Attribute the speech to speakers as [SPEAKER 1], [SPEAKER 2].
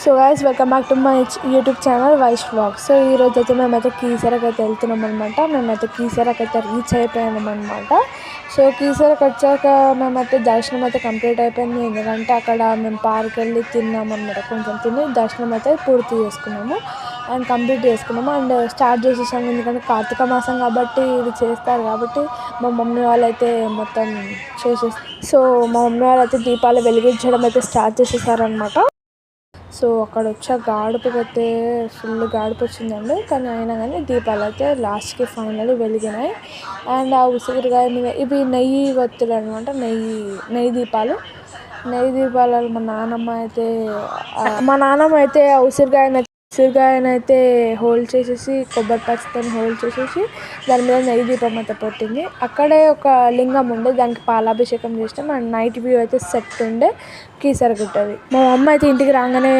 [SPEAKER 1] So guys welcome back to my YouTube channel Vaish vlog. So ఈరోజు అయితే మేమైతే కీసరకు అయితే వెళ్తున్నాం అనమాట. మేమైతే కీసరకు అయితే రీచ్ అయిపోయాము అనమాట. సో కీసరకు వచ్చాక మేమైతే దర్శనం అయితే కంప్లీట్ అయిపోయింది. ఎందుకంటే అక్కడ మేము పార్క్ వెళ్ళి తిన్నాము అనమాట. కొంచెం తిని దర్శనం అయితే పూర్తి చేసుకున్నాము అండ్ కంప్లీట్ చేసుకున్నాము అండ్ స్టార్ట్ చేసేసాము. ఎందుకంటే కార్తీక మాసం కాబట్టి ఇది చేస్తారు కాబట్టి మా మమ్మీ వాళ్ళు అయితే మొత్తం చేసేస్తారు. సో మా మమ్మీ వాళ్ళు అయితే దీపాలు వెలిగించడం అయితే స్టార్ట్ చేసేసారనమాట. సో అక్కడ వచ్చే గాడుపుకి అయితే ఫుల్ గాడుపు వచ్చిందండి. కానీ అయినా కానీ దీపాలు అయితే లాస్ట్కి ఫైనల్ వెలిగినాయి. అండ్ ఆ ఉసిరికాయ మీద ఇవి నెయ్యి వత్తులు అనమాట. నెయ్యి దీపాలు మా నాన్నమ్మ అయితే ఆ ఉసిరికాయనైతే హోల్డ్ చేసేసి కొబ్బరి పచ్చితో హోల్డ్ చేసేసి దాని మీద నెయ్యి దీపం అయితే పెట్టింది. అక్కడే ఒక లింగం ఉండే, దానికి పాలాభిషేకం చేసినాం అండ్ నైట్ వ్యూ అయితే సెట్ ఉండే కీసరగుట్టది. మా అమ్మ అయితే ఇంటికి రాగానే